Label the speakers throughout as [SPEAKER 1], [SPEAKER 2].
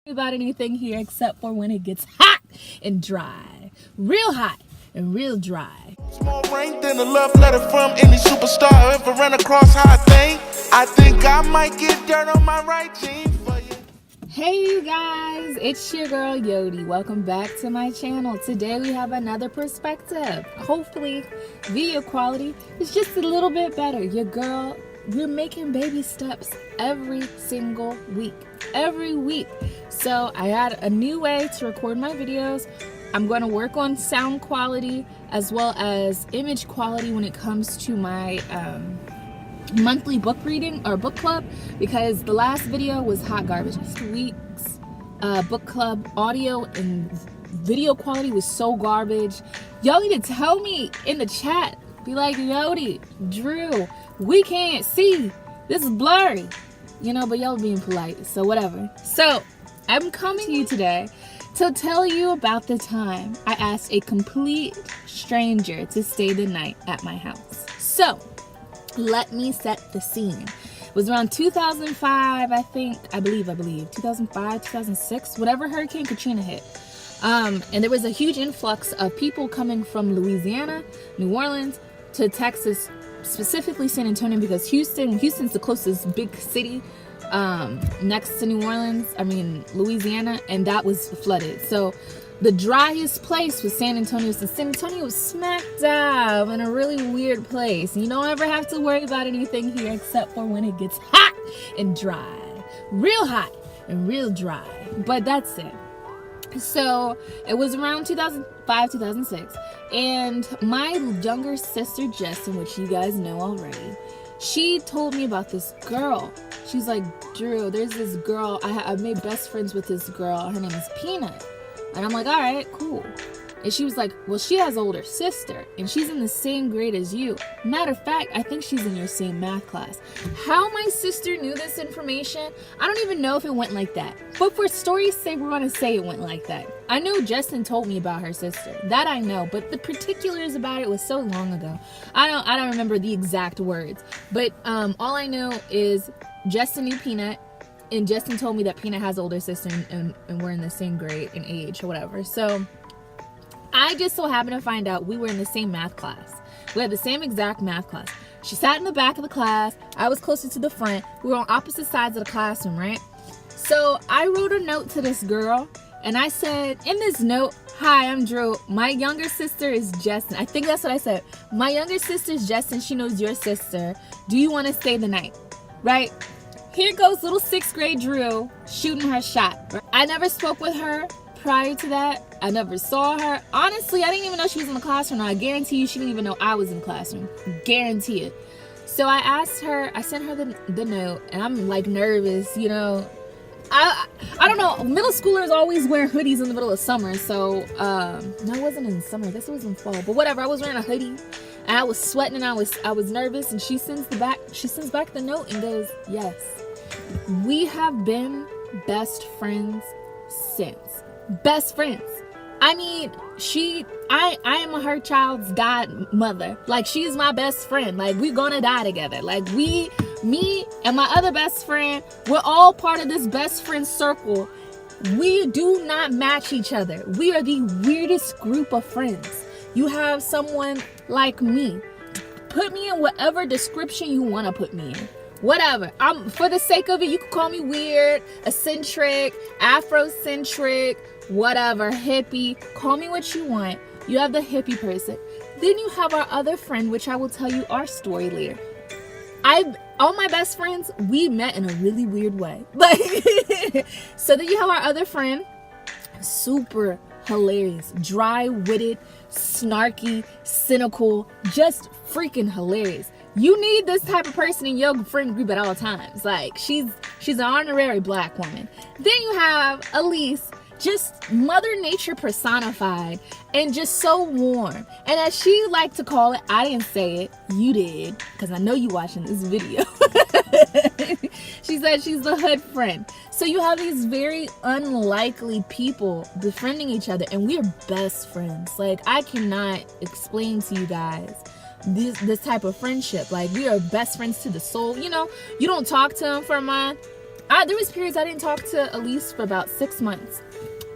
[SPEAKER 1] About anything here except for when it gets hot and dry. Real hot and real dry.
[SPEAKER 2] More rain than a love letter from any superstar I ever ran across. How I think I might get dirt on my right jean for you.
[SPEAKER 1] Hey you guys, it's your girl Yodi. Welcome back to my channel. Today we have another perspective. Hopefully video quality is just a little bit better. Your girl, we're making baby steps every single week. Every week. So I had a new way to record my videos. I'm going to work on sound quality as well as image quality when it comes to my monthly book reading or book club, because the last video was hot garbage. This week's book club audio and video quality was so garbage. Y'all need to tell me in the chat. Be like, Yodi, Drew, we can't see. This is blurry. You know, but y'all being polite, so whatever. So, I'm coming to you today to tell you about the time I asked a complete stranger to stay the night at my house. So, let me set the scene. It was around 2005, I believe, 2005, 2006, whatever Hurricane Katrina hit. And there was a huge influx of people coming from Louisiana, New Orleans, to Texas, specifically San Antonio, because Houston's the closest big city next to New Orleans, Louisiana, and that was flooded. So the driest place was San Antonio. So San Antonio was smack dab in a really weird place. You don't ever have to worry about anything here except for when it gets hot and dry. Real hot and real dry. But that's it. So it was around 2005, 2006, and my younger sister Jacqueline, which you guys know already, she told me about this girl. She's like, Drew, there's this girl, I've made best friends with this girl, her name is Peanut. And I'm like, all right, cool. And she was like, well, she has an older sister, and she's in the same grade as you. Matter of fact, I think she's in your same math class. How my sister knew this information, I don't even know if it went like that. But for story's sake, we're going to say it went like that. I know Justin told me about her sister. That I know, but the particulars about it was so long ago. I don't remember the exact words. But all I know is Justin knew Peanut, and Justin told me that Peanut has an older sister, and we're in the same grade and age or whatever. So I just so happened to find out we were in the same math class. We had the same exact math class. She sat in the back of the class. I was closer to the front. We were on opposite sides of the classroom, right? So I wrote a note to this girl, and I said, in this note, hi, I'm Drew. My younger sister is Justin. I think that's what I said. My younger sister is Justin. She knows your sister. Do you want to stay the night? Right? Here goes little 6th grade Drew shooting her shot. I never spoke with her prior to that. I never saw her. Honestly, I didn't even know she was in the classroom. I guarantee you she didn't even know I was in the classroom. Guarantee it. So I asked her, I sent her the note, and I'm like nervous, you know. I don't know, middle schoolers always wear hoodies in the middle of summer, so no, it wasn't in summer, I guess it was in fall, but whatever. I was wearing a hoodie and I was sweating and I was nervous, and she sends back the note and goes, yes, we have been best friends since. Best friends. I mean, I am her child's godmother. Like, she's my best friend. Like, we're gonna die together. Like, me and my other best friend, we're all part of this best friend circle. We do not match each other. We are the weirdest group of friends. You have someone like me. Put me in whatever description you want to put me in. Whatever. For the sake of it, you can call me weird, eccentric, Afrocentric, whatever, hippie. Call me what you want. You have the hippie person. Then you have our other friend, which I will tell you our story later. All my best friends, we met in a really weird way. So then you have our other friend, super hilarious, dry-witted, snarky, cynical, just freaking hilarious. You need this type of person in your friend group at all times. Like, she's an honorary black woman. Then you have Elise, just Mother Nature personified, and just so warm. And as she liked to call it, I didn't say it, you did, because I know you watching this video. She said she's the hood friend. So you have these very unlikely people befriending each other, and we are best friends. Like, I cannot explain to you guys this type of friendship. Like, we are best friends to the soul. You know, you don't talk to them for a month, There was periods I didn't talk to Elise for about 6 months.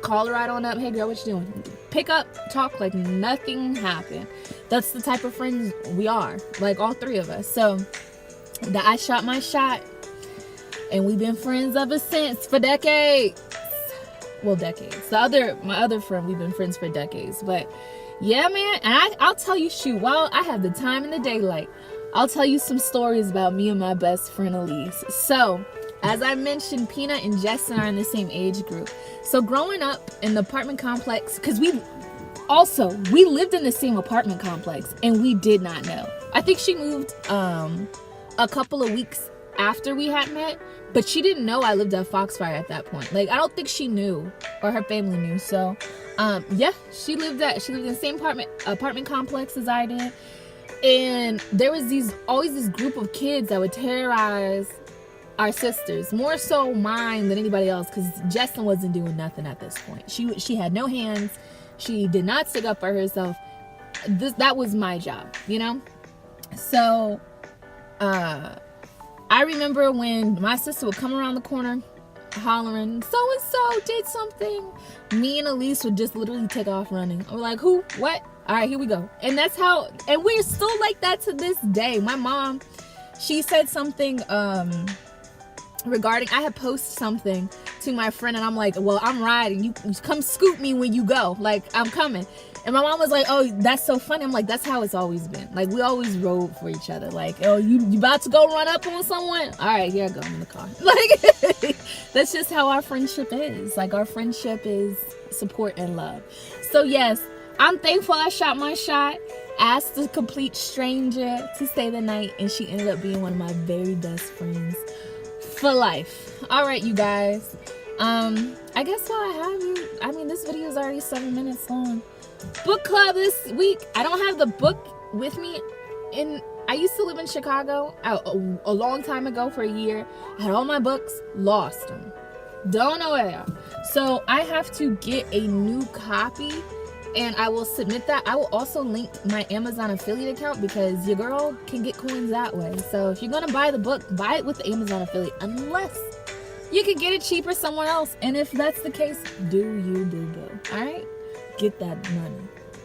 [SPEAKER 1] Call her right on up. Hey girl, what you doing? Pick up, talk like nothing happened. That's the type of friends we are, like all three of us. So I shot my shot, and we've been friends ever since for decades. Well, decades. My other friend, we've been friends for decades. But yeah, man, and I'll tell you, shoot, while I have the time in the daylight, I'll tell you some stories about me and my best friend Elise. So, as I mentioned, Peanut and Jacqueline are in the same age group. So growing up in the apartment complex, because we lived in the same apartment complex, and we did not know. I think she moved a couple of weeks after we had met, but she didn't know I lived at Foxfire at that point. Like, I don't think she knew, or her family knew. So yeah, she lived in the same apartment complex as I did. And there was always this group of kids that would terrorize our sisters, more so mine than anybody else, because Jacqueline wasn't doing nothing at this point. She had no hands. She did not stick up for herself. That was my job, you know. So I remember when my sister would come around the corner hollering, so and so did something, me and Elise would just literally take off running. We're like, who? What? All right, here we go. And that's how, and we're still like that to this day. My mom, she said something regarding, I had posted something to my friend, and I'm like, well, I'm riding, you come scoop me when you go, like, I'm coming. And my mom was like, oh, that's so funny. I'm like, that's how it's always been. Like, we always rode for each other. Like, oh, you about to go run up on someone? All right, here I go, I'm in the car. Like, that's just how our friendship is. Like, our friendship is support and love. So yes, I'm thankful I shot my shot, asked a complete stranger to stay the night, and she ended up being one of my very best friends for life. All right, you guys. I guess while I have you, I mean, this video is already 7 minutes long. Book club this week. I don't have the book with me. I used to live in Chicago a long time ago for a year. I had all my books, lost them. Don't know where they are. So I have to get a new copy, and I will submit that. I will also link my Amazon affiliate account, because your girl can get coins that way. So if you're gonna buy the book, buy it with the Amazon affiliate, unless you can get it cheaper somewhere else. And if that's the case, do you boo-boo. All right, get that money,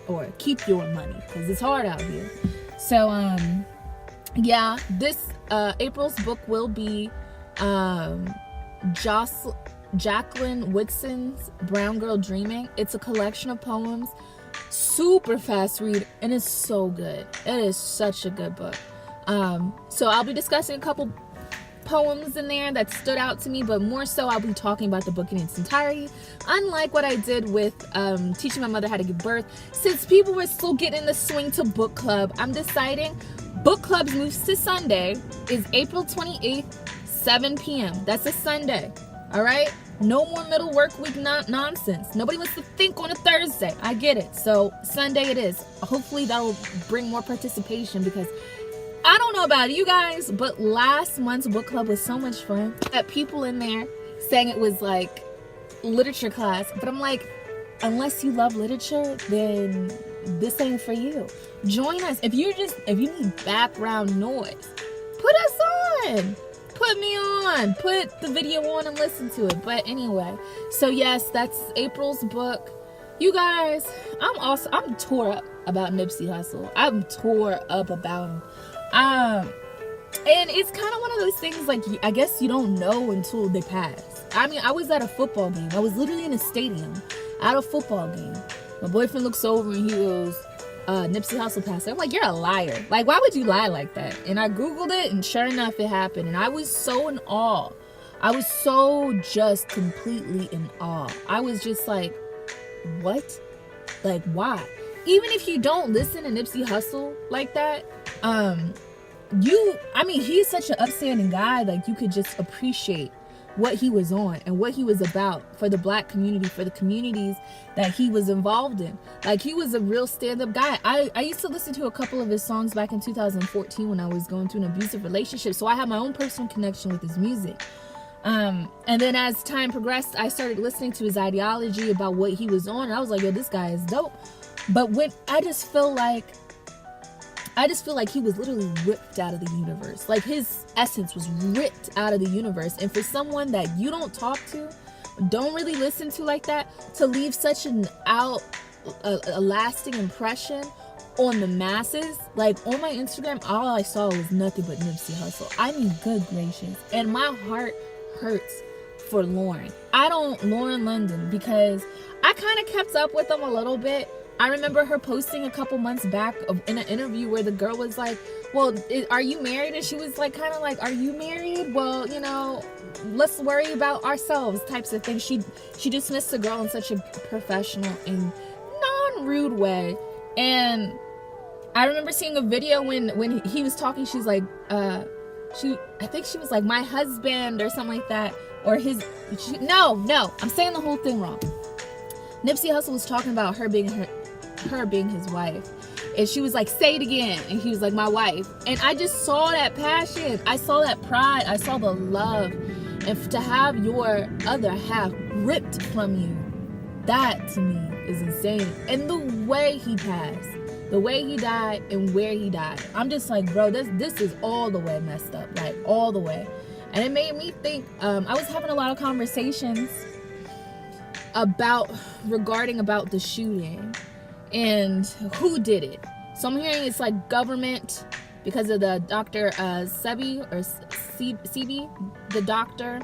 [SPEAKER 1] or keep your money, because it's hard out here. So yeah, this April's book will be Jacqueline Woodson's Brown Girl Dreaming. It's a collection of poems, super fast read, and it's so good. It is such a good book. So I'll be discussing a couple poems in there that stood out to me, but more so I'll be talking about the book in its entirety, unlike what I did with Teaching My Mother How to Give Birth. Since people were still getting in the swing to book club, I'm deciding book club's moves to Sunday is April 28th, 7 p.m. That's a Sunday. All right, no more middle work week nonsense. Nobody wants to think on a Thursday. I get it. So Sunday it is. Hopefully that'll bring more participation, because I don't know about you guys, but last month's book club was so much fun. That people in there saying it was like literature class, but I'm like, unless you love literature, then this ain't for you. Join us. If you need background noise, put us on. Put me on. Put the video on and listen to it. But anyway, so yes, that's April's book. You guys, I'm tore up about Nipsey Hussle. I'm tore up about him. And it's kind of one of those things, like, I guess you don't know until they pass. I mean, I was at a football game. I was literally in a stadium at a football game. My boyfriend looks over and he goes, Nipsey Hussle passed. I'm like, you're a liar. Like, why would you lie like that? And I Googled it, and sure enough, it happened. And I was so in awe. I was so just completely in awe. I was just like, what? Like, why? Even if you don't listen to Nipsey Hussle like that, he's such an upstanding guy. Like, you could just appreciate what he was on and what he was about for the Black community, for the communities that he was involved in. Like, he was a real stand-up guy. I used to listen to a couple of his songs back in 2014 when I was going through an abusive relationship, so I have my own personal connection with his music. And then as time progressed, I started listening to his ideology about what he was on, and I was like, yo, this guy is dope. But when I just feel like I just feel like he was literally ripped out of the universe. Like his essence was ripped out of the universe. And for someone that you don't talk to, don't really listen to like that, to leave such a lasting impression on the masses. Like on my Instagram, all I saw was nothing but Nipsey Hussle. I mean, good gracious. And my heart hurts for Lauren London, because I kind of kept up with them a little bit. I remember her posting a couple months back in an interview where the girl was like, well, are you married? And she was like, kind of like, are you married? Well, you know, let's worry about ourselves types of things. She dismissed the girl in such a professional and non-rude way. And I remember seeing a video when he was talking, she's like, I think she was like, my husband or something like that, or no, I'm saying the whole thing wrong. Nipsey Hussle was talking about her being his wife, and she was like, say it again, and he was like, my wife. And I just saw that passion, I saw that pride, I saw the love, and to have your other half ripped from you, that to me is insane. And the way he passed, the way he died, and where he died, I'm just like, bro, this is all the way messed up, like all the way. And it made me think, I was having a lot of conversations regarding the shooting and who did it. So I'm hearing it's like government because of the Dr. Sebi, the doctor,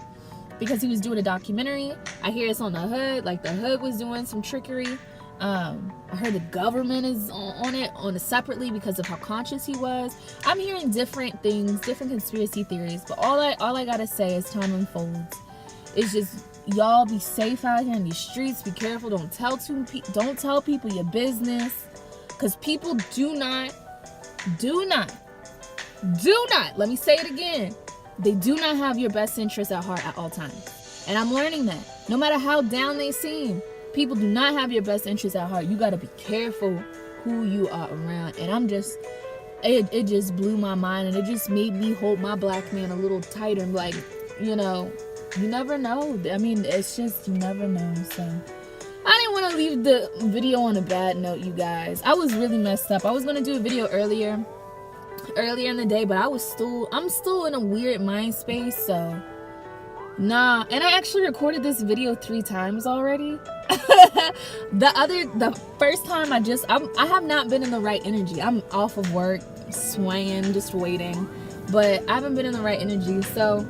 [SPEAKER 1] because he was doing a documentary. I hear it's on the hood, like the hood was doing some trickery. I heard the government is on it separately because of how conscious he was. I'm hearing different things, different conspiracy theories, but all I gotta say as time unfolds is just, y'all be safe out here in these streets. Be careful. Don't tell people your business, because people do not, let me say it again, they do not have your best interests at heart at all times. And I'm learning that. No matter how down they seem, people do not have your best interests at heart. You got to be careful who you are around. And it just blew my mind, and it just made me hold my black man a little tighter. And like, you know, you never know. I mean, it's just, you never know. So I didn't want to leave the video on a bad note, you guys. I was really messed up. I was going to do a video earlier in the day, but I'm still in a weird mind space, so nah. And I actually recorded this video 3 times already. The first time I have not been in the right energy. I'm off of work, swaying, just waiting, but I haven't been in the right energy. So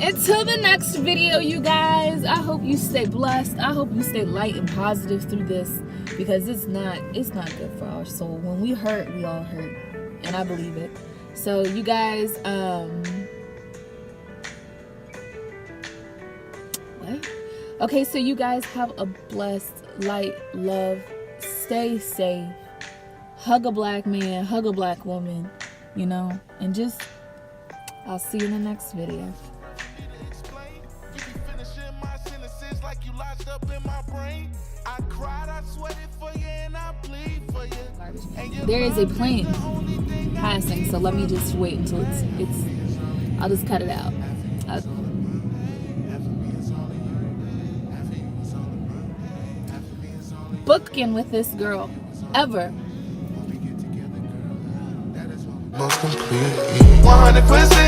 [SPEAKER 1] until the next video, you guys, I hope you stay blessed. I hope you stay light and positive through this, because it's not good for our soul. When we hurt, we all hurt, and I believe it. So you guys, what? Okay, so you guys have a blessed, light, love, stay safe, hug a black man, hug a black woman, you know, and just, I'll see you in the next video. There is a plane passing, so let me just wait until I'll just cut it out. Booking with this girl ever.
[SPEAKER 2] Most complete. 100%.